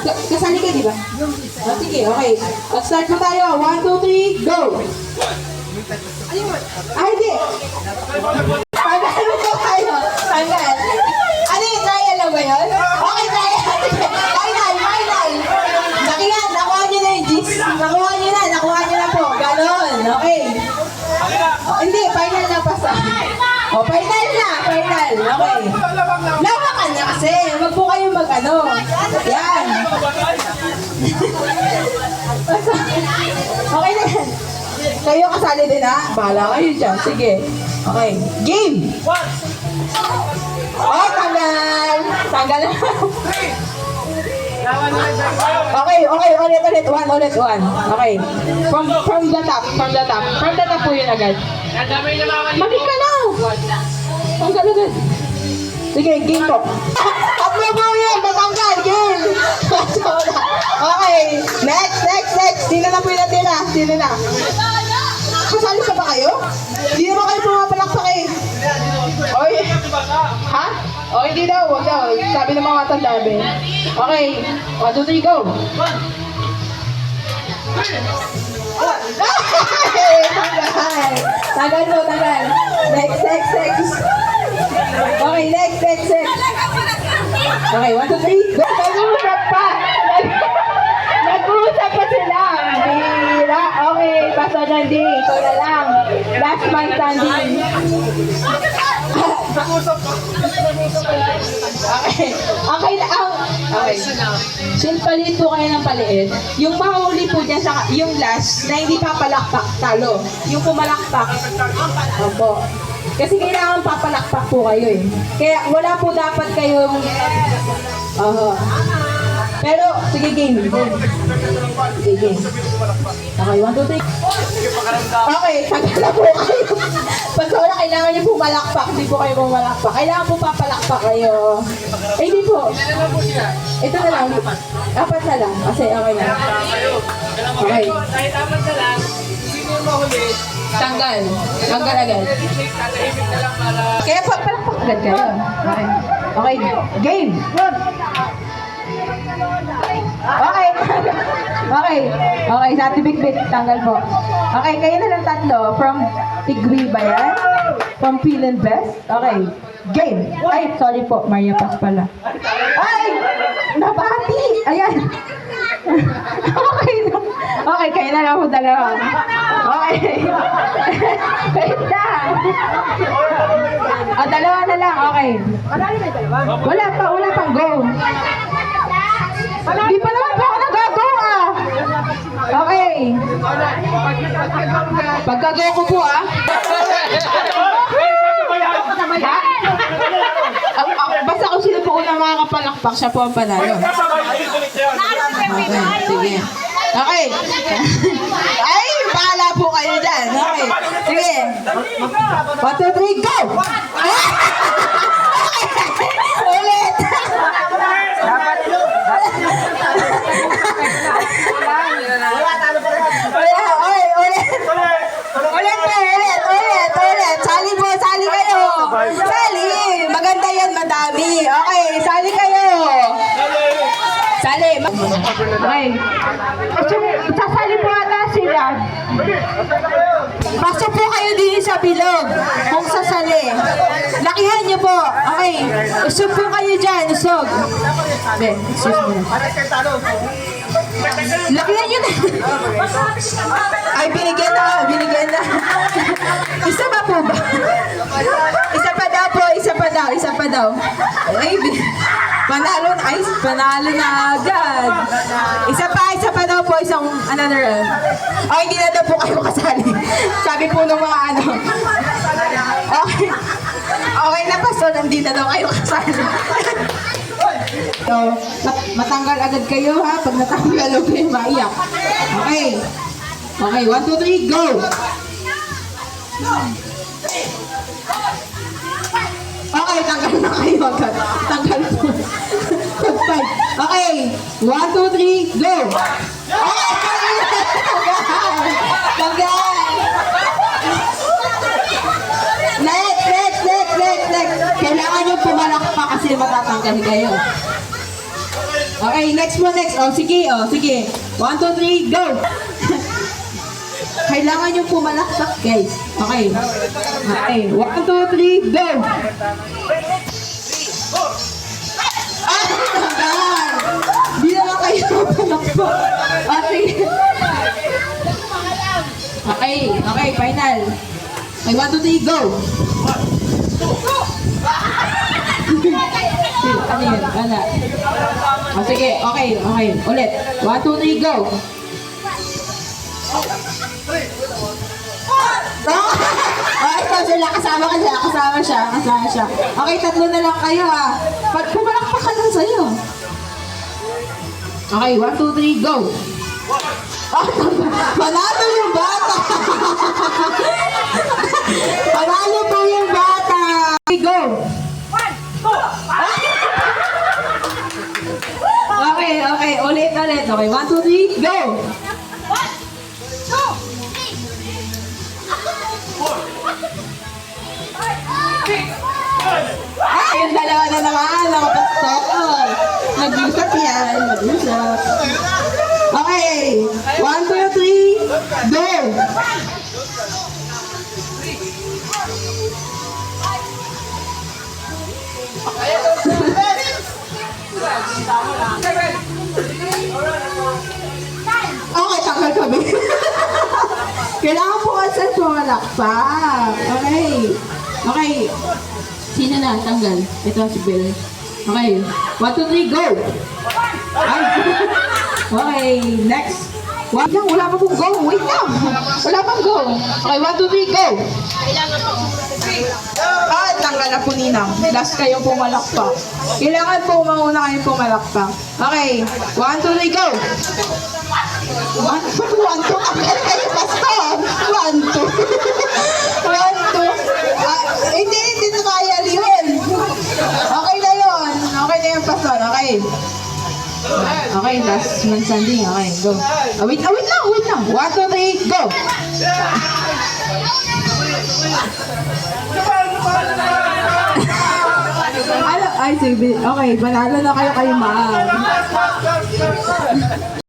Kasali ka, di ba? Sige, okay. Start na tayo. 1, 2, 3, go! Ay, hindi! Tanggal mo tayo. Tanggal. Ano yung trial lang ba yun? Okay, trial. Final. Nakuha nyo na yung gist. Nakuha nyo na po. Ganon. Okay. Hindi, final na pasa. Final na. Okay. Lawakan na kasi. Wag po kayong mag-ano. Yan. Okay na yan. Kayo kasali din ha? Bahala kayo dyan. Sige. Okay. Game! Oh, tanggal! Tanggal na. Okay. Ulit. Okay. From the top. From the top po yun agad. Maging ka na! Tanggal agad. Sige, game po. Tatlo po yun! Matanggal! Game! Okay. Next. Sino na po yung natira? Sino na? Kasali pa ba kayo? Hindi naman kayo pumapalakpak eh. Oy. Ha? O, hindi daw. Huwag daw. Sabi ng mga matandabi. Okay. 1, 2, 3, go. Tanggal mo. Next. Okay, next. Okay, 1, 2, 3, go. Nag-uusap pa sila. Bira. Okay, Pastor Randy. Ikaw na lang. Last man standing. Okay. Since paliit po kayo ng paliit, yung mahuli po dyan sa, yung last, na hindi papalakpak, talo. Yung pumalakpak, opo. Kasi kailangan papalakpak po kayo eh. Kaya wala po dapat kayong, pero, sige game. Okay, 1, 2, 3. Okay, tagal na po kayo. Pag wala, kailangan nyo po malakpak. Hindi po kayo pumalakpak. Kailangan po papalakpak kayo. Hindi po. Ito na lang. 4 na lang. Kasi okay na. Okay. Kahit apat na lang, hindi mo mahuli. Tanggal agad. Kaya papalakpak agad kayo. Okay. Game. Okay, sa ating bit, tanggal po. Okay, kayo na lang tatlo. From Tigwi ba yan? From Peel and Best? Okay, game. Ay, sorry po, Maria Paz pala. Ay! Nabati! Ayan. Okay, kayo na lang po dalawa. Okay. Wait lang. Dalawa na lang, okay. Wala pang go. Di pa naman po ako nag-go Okay. Pagka-go ko po basta kung sino po unang makakapalakpak, siya po ang panalo. Okay, sige. Okay. Ay, bahala po kayo dyan. Okay. Sige. 1, 2, 3, go! Ulit! Ulit. Sali kayo. Sali. Maganda yan, madami. Okay, sali kayo. Sali. Okay. Sasali po ata sila. Pasok po kayo din sa bilog. Kung sasali. Lakihan niyo po. Okay. Usog po kayo dyan. Usog. Excuse me. Lakihan nyo na. Ay, binigyan na. Isa pa po ba? Isa pa daw. Ay, panalo na agad. Isa pa daw po, another round. Ay, hindi na daw po kayo kasali. Sabi po ng mga Okay na pa, so hindi na daw kayo kasali. So, matanggal agad kayo ha. Pag natanggal, huwag kayo maiyak. Okay, 1, 2, 3, go! Okay, tanggal na kayo agad. Tanggal po. Okay, 1, 2, 3, go! Tanggal! Next! Kailangan nyo pumalakpak kasi matatanggal kayo. Okay, next mo, next. Oh, sige, oh, sige. 1, 2, 3, go! Kailangan yung pumalakpak, guys. Okay. Okay, 1, 2, 3, go! Ah! Di naman kayo pumalakpak. Okay. Okay, okay, final. Okay, 1, 2, 3, go! Ano yun? Wala. Oh, sige, okay, okay. Ulit. 1, 2, 3, go! Oh, ito sila. Kasama ka siya. Kasama siya. Kasama siya. Okay, tatlo na lang kayo ah. Pag pumalakpak ka lang sa'yo. Okay, 1, 2, 3, go! Oh, panalo yung bata! Panalo po yung bata! Okay, go! Okay, okay. Ulit, ulit. Okay, 1, 2, 3, go! Ah, yung dalawa na naman. Nakapasok. Nag-usap yan. Nag-usap. Okay. 1, 2, 3, go! Okay, tanggal kami. Kailangan po kasi pumalakpak. Okay. Okay. Sino na? Tanggal. Ito si Bill. Okay. 1, 2, 3, go! Ay. Okay, next. Wait lang, wala pa pong go. Wait lang. Wala pang go. Okay, 1, 2, 3, go! Ah, tanggal na po ninang. Last kayong pumalakpak. Kailangan po mauna kayong pumalakpak. Okay, 1, 2, 3, go! 1, 2, tanggal kayo basta. 1, 2. 1, 2. Hindi na kaya yun. Okay na yun. Okay na yung pason. Okay. Okay, last man standing. Okay, go. Wait lang. 1, 2, 3, go! Ano? Ay, sige. Okay, banalo na kayo ma.